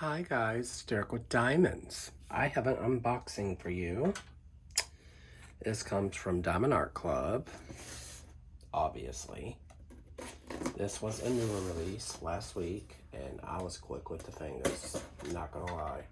Hi guys, it's Derek with Diamonds. I have an unboxing for you. This comes from Diamond Art Club, obviously. This was a newer release last week, and I was quick with the fingers, not gonna lie.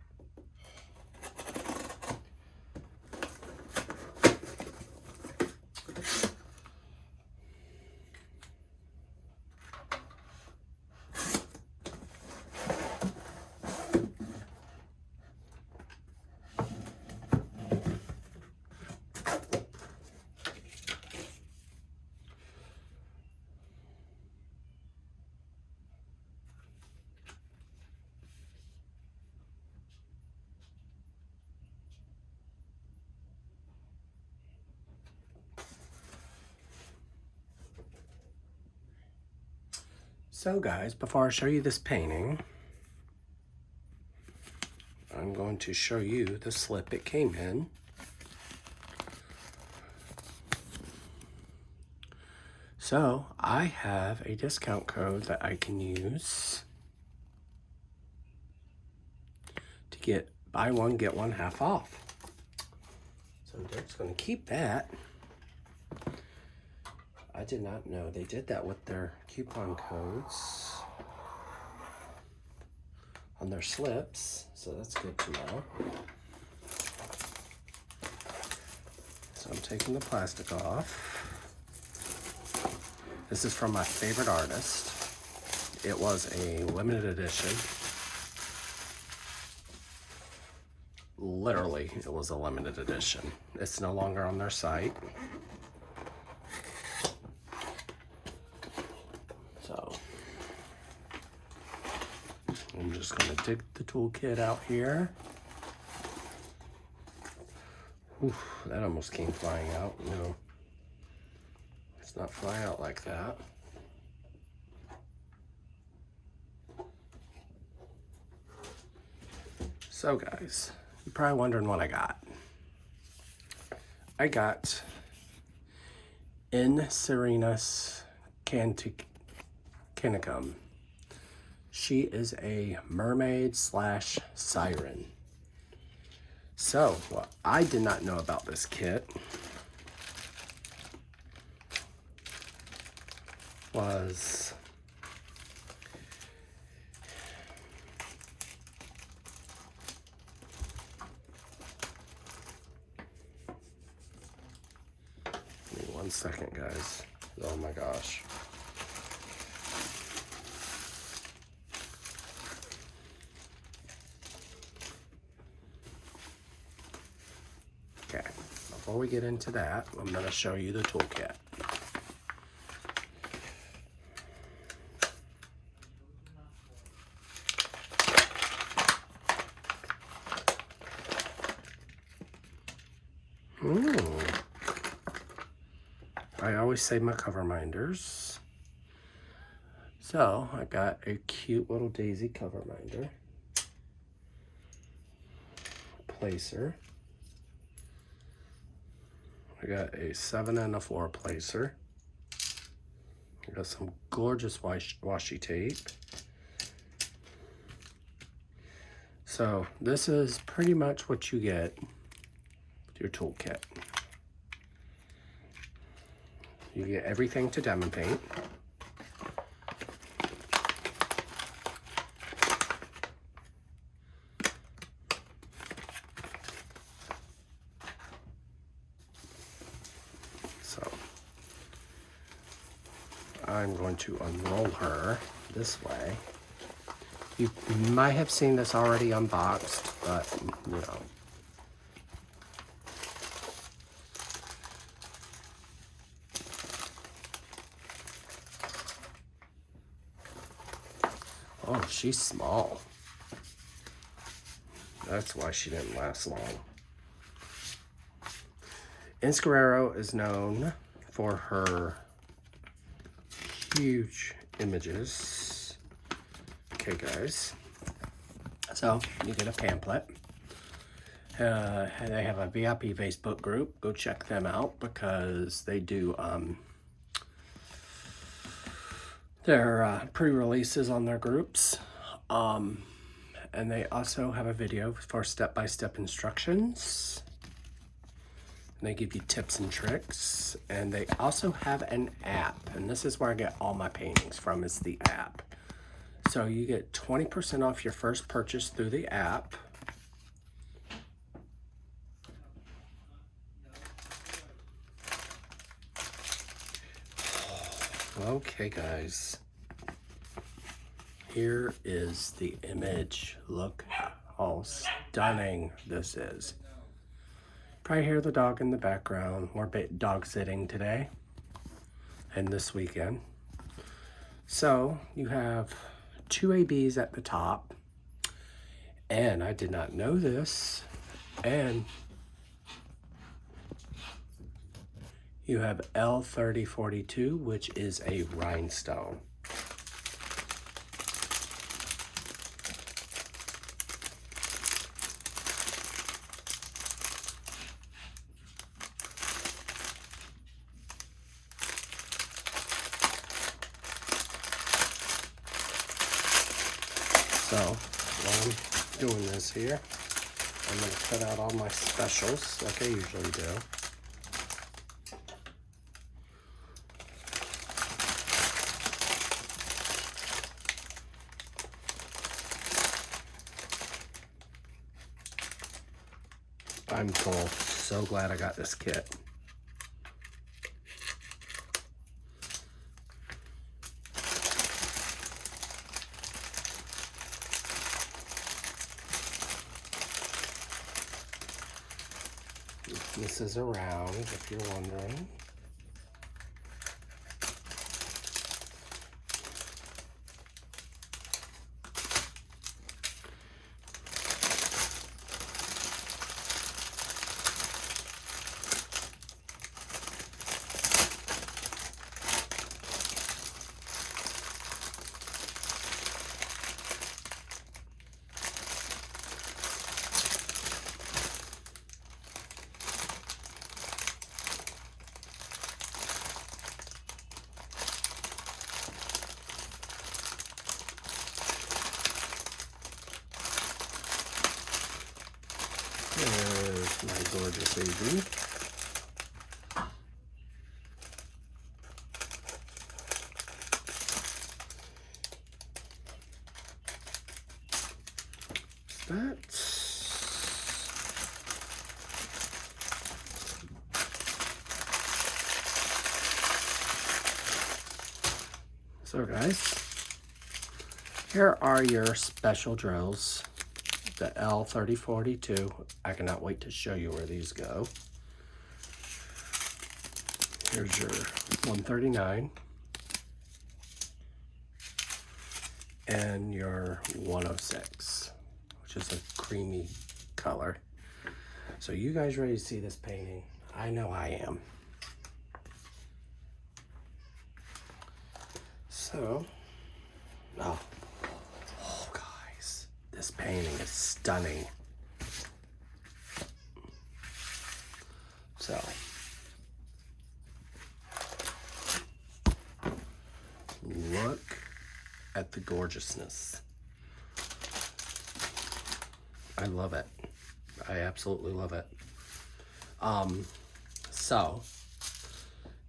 So guys, before I show you this painting, I'm going to show you the slip it came in. So I have a discount code that I can use to get buy one, get one half off. So Derek's gonna keep that. I did not know they did that with their coupon codes on their slips, so that's good to know. So I'm taking the plastic off. This is from my favorite artist. It was a limited edition. Literally, it was a limited edition. It's no longer on their site. So I'm just gonna dig the toolkit out here. Oof, that almost came flying out. No, it's not flying out like that. So guys, you're probably wondering what I got. I got enys canicum. She is a mermaid slash siren. So, what I did not know about this kit was give me 1 second, guys. Oh my gosh. Okay, before we get into that, I'm going to show you the toolkit. I always save my cover minders. So I got a cute little daisy cover minder. Placer. I got a 7 and a 4 placer. I got some gorgeous washi tape. So this is pretty much what you get with your toolkit. You get everything to demo paint. So I'm going to unroll her this way. You might have seen this already unboxed, but you know. Oh, she's small. That's why she didn't last long. Guierro is known for her huge images. Okay, guys. So you get a pamphlet. They have a VIP Facebook group. Go check them out because they do their pre-releases on their groups. And they also have a video for step-by-step instructions. And they give you tips and tricks. And they also have an app. And this is where I get all my paintings from, is the app. So you get 20% off your first purchase through the app. Okay, guys. Here is the image. Look how stunning this is. Probably hear the dog in the background. We're dog sitting today and this weekend. So you have 2 ABs at the top. And I did not know this. And you have L3042, which is a rhinestone. So while I'm doing this here, I'm going to cut out all my specials like I usually do. I'm so glad I got this kit. This is a round, if you're wondering. There's my gorgeous AB. So guys, here are your special drills. The L3042. I cannot wait to show you where these go. Here's your 139 and your 106, which is a creamy color. So you guys ready to see this painting? I know I am. So, oh guys, this painting is stunning. So, look at the gorgeousness. I love it. I absolutely love it. So,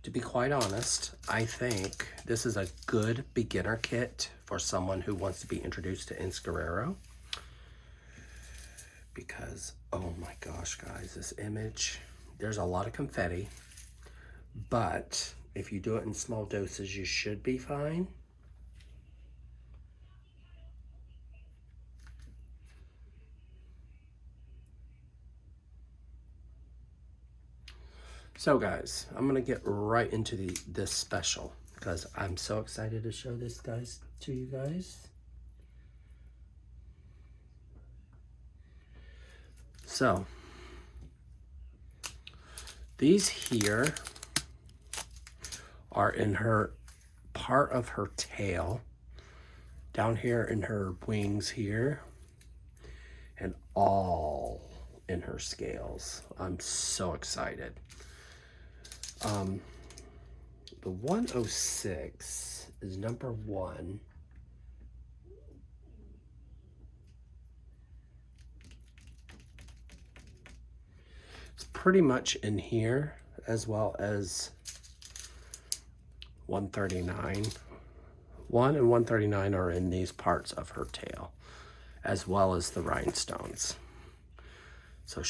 to be quite honest, I think this is a good beginner kit for someone who wants to be introduced to enys guierro. Because, oh my gosh, guys, this image, there's a lot of confetti, but if you do it in small doses, you should be fine. So guys, I'm gonna get right into this special because I'm so excited to show this to you guys. So these here are in her part of her tail, down here in her wings here, and all in her scales. I'm so excited. The 106 is number 1. pretty much in here, as well as 139. 1 and 139 are in these parts of her tail, as well as the rhinestones. So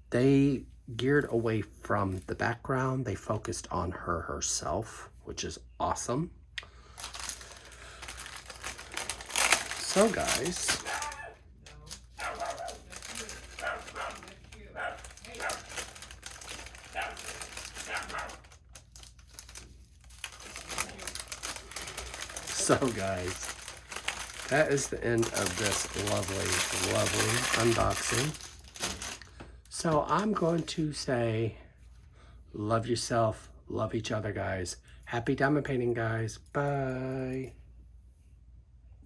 they geared away from the background. They focused on her herself, which is awesome. So guys, that is the end of this lovely, lovely unboxing. So I'm going to say, love yourself, love each other, guys. Happy diamond painting, guys. Bye.